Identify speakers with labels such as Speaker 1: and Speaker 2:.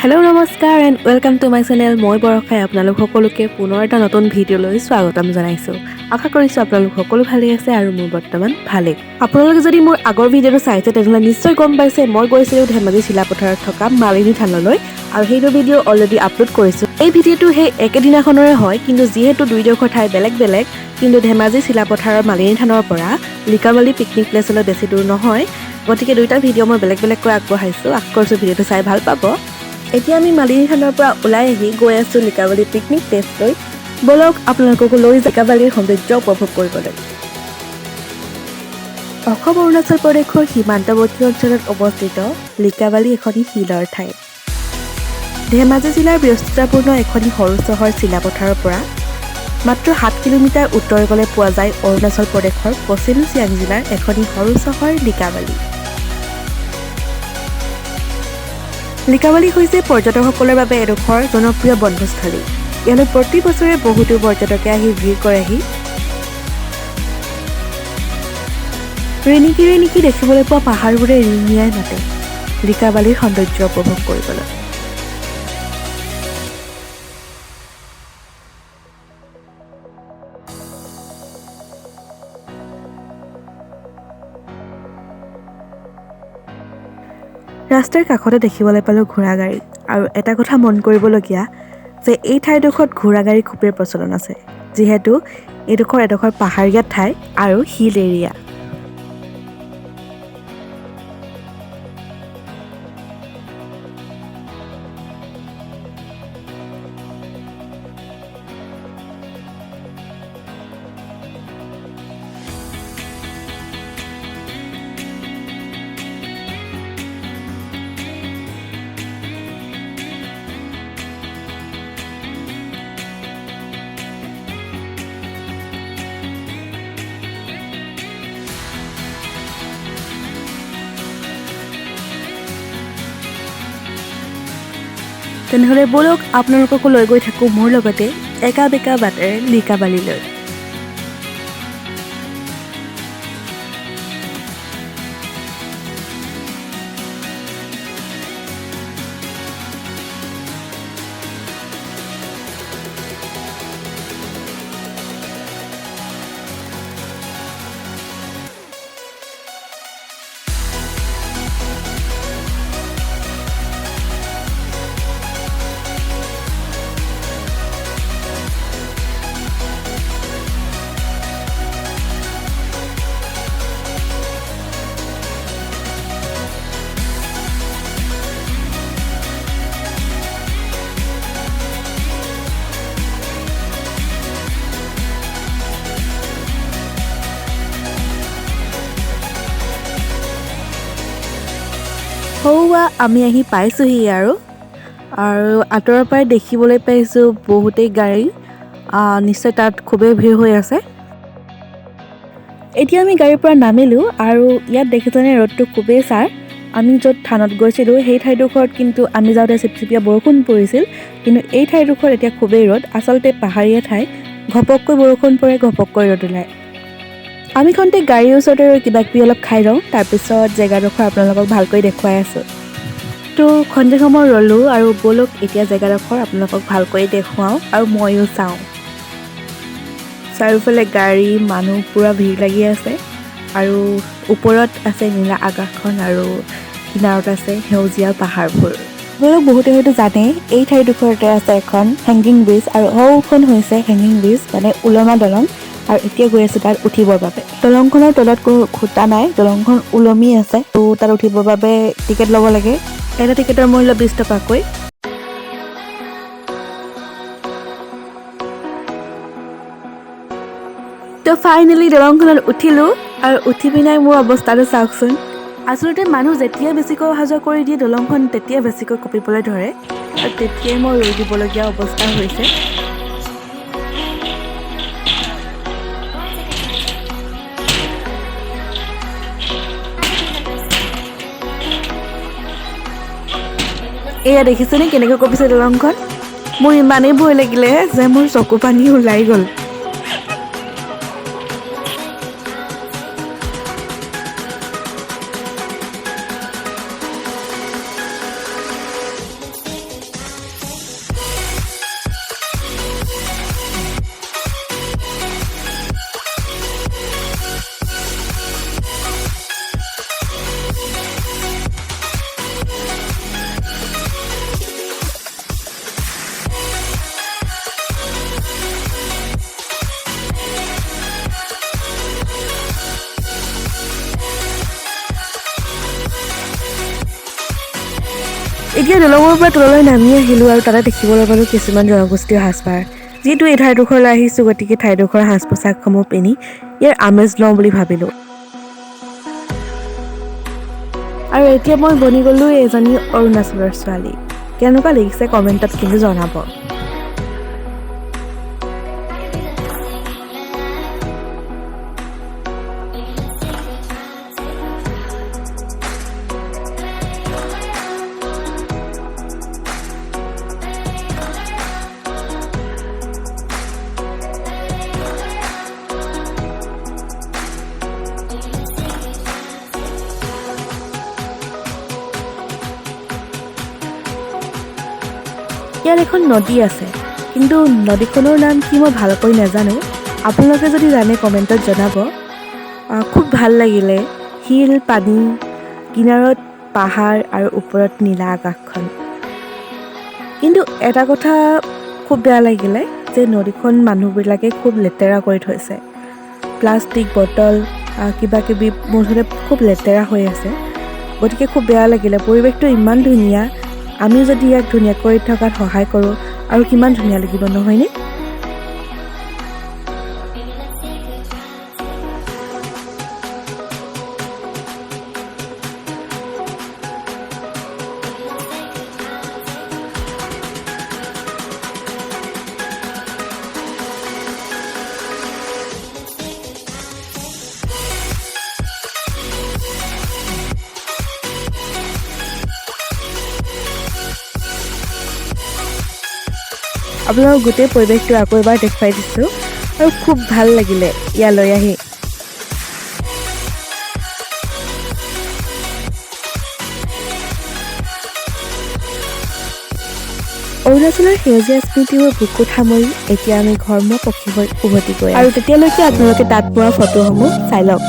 Speaker 1: Hello' নমস্কাৰ and welcome to my channel. মই বৰষাই আপোনালোক সকলোকে পুনৰ এটা নতুন ভিডিঅ'লৈ স্বাগতম জনাইছোঁ। আশা কৰিছোঁ আপোনালোক সকলো ভালেই আছে আৰু মোৰ বৰ্তমান ভালেই। আপোনালোকে যদি মোৰ আগৰ ভিডিঅ'টো চাইছে তেনেহ'লে নিশ্চয় গম পাইছে মই গৈছিলোঁ ধেমাজি চিলাপথাৰত থকা মালিনী থানলৈ আৰু সেইটো ভিডিঅ' অলৰেডি আপলোড কৰিছোঁ। এই ভিডিঅ'টো সেই একেদিনাখনৰে হয়, কিন্তু যিহেতু দুয়োডোখৰ ঠাই বেলেগ বেলেগ, কিন্তু ধেমাজি চিলাপথাৰৰ মালিনী থানৰ পৰা লিকাবালি পিকনিক প্লেচলৈ বেছি দূৰ নহয়, গতিকে দুয়োটা ভিডিঅ' মই বেলেগ বেলেগকৈ আগবঢ়াইছোঁ। আশা কৰিছোঁ ভিডিঅ'টো চাই ভাল পাব। এতিয়া আমি মালিনী থানৰ পৰা ওলাই আহি গৈ আছোঁ লিকাবালি পিকনিক প্লেচলৈ। বলক আপোনালোককো লৈ লিকাবালিৰ সৌন্দৰ্য উপভোগ কৰিবলৈ। অসম অৰুণাচল প্ৰদেশৰ সীমান্তৱৰ্তী অঞ্চলত অৱস্থিত লিকাবালি এখনি শিলৰ ঠাই। ধেমাজি জিলাৰ ব্যস্ততাপূৰ্ণ এখনি সৰু চহৰ চিলাপথাৰৰ পৰা মাত্ৰ 7 কিলোমিটাৰ উত্তৰ গ'লে পোৱা যায় অৰুণাচল প্ৰদেশৰ পশ্চিম চিয়াং জিলাৰ এখনি সৰু চহৰ লিকাবালি। লিকাবালি হৈছে পৰ্যটকসকলৰ বাবে এডোখৰ জনপ্ৰিয় বনভোজস্থলী। ইয়ালৈ প্ৰতি বছৰে বহুতো পৰ্যটকে আহি ভিৰ কৰেহি। ৰিণিকি ৰিণিকি দেখিবলৈ পোৱা পাহাৰবোৰে ৰিঙিয়াই মাতে লিকাবালিৰ সৌন্দৰ্য উপভোগ কৰিবলৈ। ৰাস্তাৰ কাষতে দেখিবলৈ পালোঁ ঘোঁৰা গাড়ী, আৰু এটা কথা মন কৰিবলগীয়া যে এই ঠাইডোখৰত ঘোঁৰা গাড়ী খুবেই প্ৰচলন আছে, যিহেতু এইডোখৰ এডোখৰ পাহাৰীয়া ঠাই আৰু হিল এৰিয়া। তেনেহ'লে বলক আপোনালোককো লৈ গৈ থাকোঁ মোৰ লগতে একা বেকা বাটেৰে লিকাবালিলৈ। সৌৱা আমি আহি পাইছোঁহি আৰু আঁতৰৰ পৰাই দেখিবলৈ পাইছোঁ বহুতেই গাড়ী, নিশ্চয় তাত খুবেই ভিৰ হৈ আছে। এতিয়া আমি গাড়ীৰ পৰা নামিলোঁ আৰু ইয়াত দেখিছেনে ৰ'দটো খুবেই ছাৰ। আমি য'ত থানত গৈছিলোঁ সেই ঠাইডোখৰত কিন্তু আমি যাওঁতে চিপচিপীয়া বৰষুণ পৰিছিল, কিন্তু এই ঠাইডোখৰত এতিয়া খুবেই ৰ'দ। আচলতে পাহাৰীয়া ঠাই, ঘপককৈ বৰষুণ পৰে, ঘপককৈ ৰ'দ ওলায়। আমি খন্তেক গাড়ীৰ ওচৰতে কিবা কিবি অলপ খাই লওঁ, তাৰপিছত জেগাডোখৰ আপোনালোকক ভালকৈ দেখুৱাই আছোঁ। তো খন্তেক সময় ৰ'লোঁ আৰু বলক এতিয়া জেগাডোখৰ আপোনালোকক ভালকৈ দেখুৱাওঁ আৰু ময়ো চাওঁ। চাৰিওফালে গাড়ী, মানুহ পূৰা ভিৰ লাগি আছে আৰু ওপৰত আছে নীলা আকাশখন আৰু কিনাৰত আছে সেউজীয়া পাহাৰবোৰ। আপোনালোক বহুতে হয়তো জানে এই ঠাইডোখৰতে আছে এখন হেংগিং ব্ৰিজ, আৰু সৌখন হৈছে হেংগিং ব্ৰিজ মানে ওলমা দলং, আৰু এতিয়া গৈ আছোঁ তাত উঠিবৰ বাবে। দলংখনৰ তলত কোনো খুঁটা নাই, দলংখন ওলমি আছে, তো তাত উঠিবৰ বাবে টিকেট ল'ব লাগে। এটা টিকেটৰ মূল্য 20 টকাকৈ। তো ফাইনেলি দলংখনত উঠিলোঁ, আৰু উঠি পিনাই মোৰ অৱস্থাটো চাওকচোন। আচলতে মানুহ যেতিয়া বেছিকৈ অহা যোৱা কৰি দিয়ে দলংখন তেতিয়া বেছিকৈ কঁপিবলৈ ধৰে, আৰু তেতিয়াই মই ৰৈ দিবলগীয়া অৱস্থা হৈছে। এয়া দেখিছেনে কেনেকৈ কঁপিছে দলংখন। মোৰ ইমানেই ভয় লাগিলে যে মোৰ চকু পানী ওলাই গ'ল। এতিয়া দলঙৰ পৰা তললৈ নামি আহিলোঁ আৰু তাতে দেখিবলৈ পালোঁ কিছুমান জনগোষ্ঠীয় সাজপাৰ। যিহেতু এই ঠাইডোখৰলৈ আহিছোঁ, গতিকে ঠাইডোখৰৰ সাজ পোছাকসমূহ পিন্ধি ইয়াৰ আমেজ লওঁ বুলি ভাবিলোঁ। আৰু এতিয়া মই বনি গ'লোঁ এজনী অৰুণাচলৰ ছোৱালী। কেনেকুৱা লাগিছে কমেণ্টত কিন্তু জনাব। ইয়াত এখন নদী আছে, কিন্তু নদীখনৰ নাম কি মই ভালকৈ নাজানো। আপোনালোকে যদি জানে কমেণ্টত জনাব। খুব ভাল লাগিলে, শিল, পানী, কিনাৰত পাহাৰ আৰু ওপৰত নীলা আকাশখন। কিন্তু এটা কথা খুব বেয়া লাগিলে যে নদীখন মানুহবিলাকে খুব লেতেৰা কৰি থৈছে। প্লাষ্টিক বটল কিবা কিবি মুঠতে খুব লেতেৰা হৈ আছে। গতিকে খুব বেয়া লাগিলে। পৰিৱেশটো ইমান ধুনীয়া, আমি যদি ইয়াক ধুনীয়াকৈ থকাত সহায় কৰোঁ আৰু কিমান ধুনীয়া লাগিব নহয়নে? আপোনালোকক গোটেই পৰিৱেশটো আকৌ এবাৰ দেখুৱাই দিছোঁ আৰু খুব ভাল লাগিলে ইয়ালৈ আহি। অৰুণাচলৰ সেউজীয়া স্মৃতিবোৰ বুকুত সামৰি এতিয়া আমি ঘৰ্ম পক্ষী হৈ উভতি গৈ আৰু তেতিয়ালৈকে আপোনালোকে তাত পোৱা ফটোসমূহ চাই লওক।